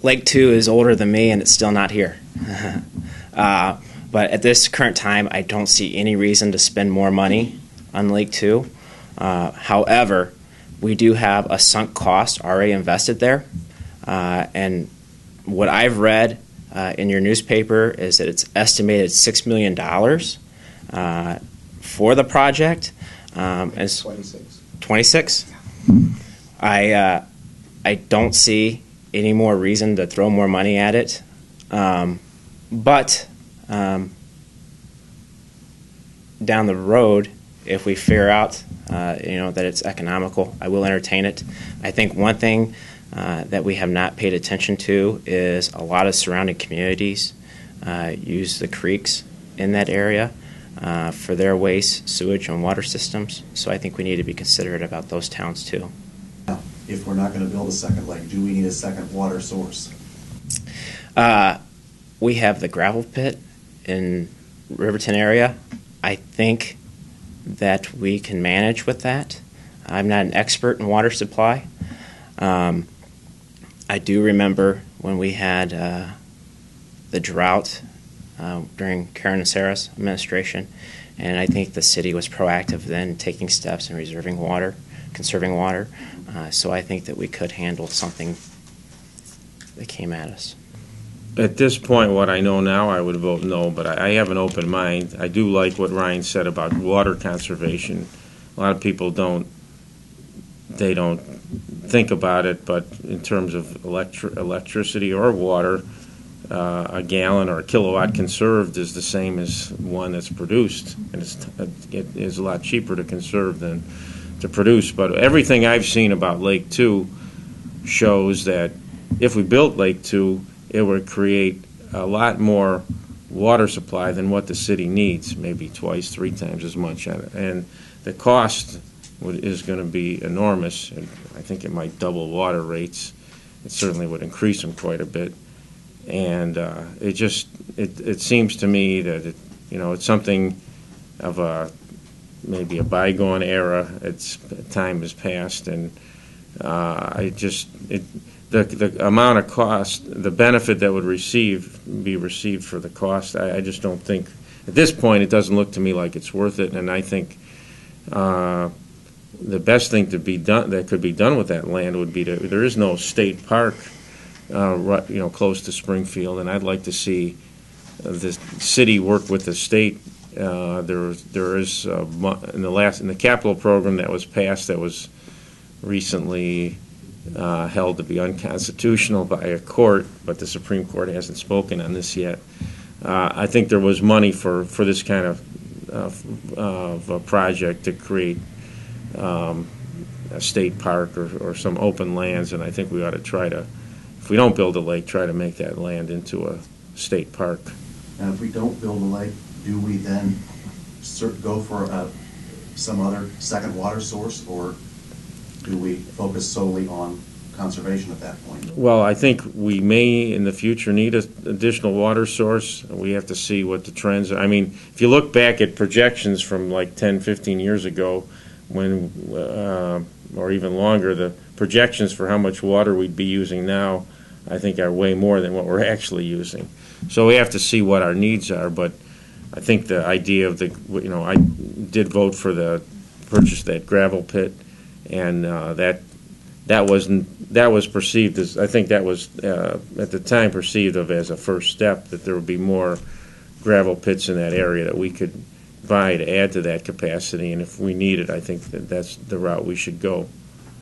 Lake 2 is older than me, and it's still not here. But at this current time, I don't see any reason to spend more money on Lake 2. However, we do have a sunk cost already invested there. And what I've read in your newspaper is that it's estimated $6 million for the project. It's 26. 26? I don't see any more reason to throw more money at it. But down the road, if we figure out that it's economical, I will entertain it. I think one thing that we have not paid attention to is a lot of surrounding communities use the creeks in that area for their waste, sewage, and water systems. So I think we need to be considerate about those towns too. If we're not going to build a second lake, do we need a second water source? We have the gravel pit in Riverton area. I think that we can manage with that. I'm not an expert in water supply. I do remember when we had the drought during Karen and Sarah's administration, and I think the city was proactive then, taking steps in reserving water, conserving water. So I think that we could handle something that came at us. At this point, what I know now, I would vote no, but I have an open mind. I do like what Ryan said about water conservation. A lot of people don't think about it, but in terms of electricity or water, a gallon or a kilowatt conserved is the same as one that's produced, and it is a lot cheaper to conserve than to produce. But everything I've seen about Lake 2 shows that if we built Lake 2, it would create a lot more water supply than what the city needs, maybe twice, 3 times as much. And the cost is going to be enormous. And I think it might double water rates. It certainly would increase them quite a bit. And it seems to me that it's something of maybe a bygone era. Time has passed, and the amount of cost, the benefit that would be received for the cost, I just don't think, at this point, it doesn't look to me like it's worth it. And I think the best thing that could be done with that land would be there is no state park close to Springfield, and I'd like to see the city work with the state. There is in the capital program that was passed, that was recently held to be unconstitutional by a court, but the Supreme Court hasn't spoken on this yet. I think there was money for this kind of a project to create a state park or some open lands, and I think we ought to try to, if we don't build a lake, try to make that land into a state park. Now, if we don't build a lake, do we then go for some other second water source, or do we focus solely on conservation at that point? Well, I think we may in the future need an additional water source. We have to see what the trends are. I mean, if you look back at projections from like 10, 15 years ago, when or even longer, the projections for how much water we'd be using now, I think, are way more than what we're actually using. So we have to see what our needs are. But I think the idea of I did vote for the purchase of that gravel pit, and that was perceived as, I think that was at the time perceived as a first step, that there would be more gravel pits in that area that we could buy to add to that capacity, and if we need it, I think that's the route we should go.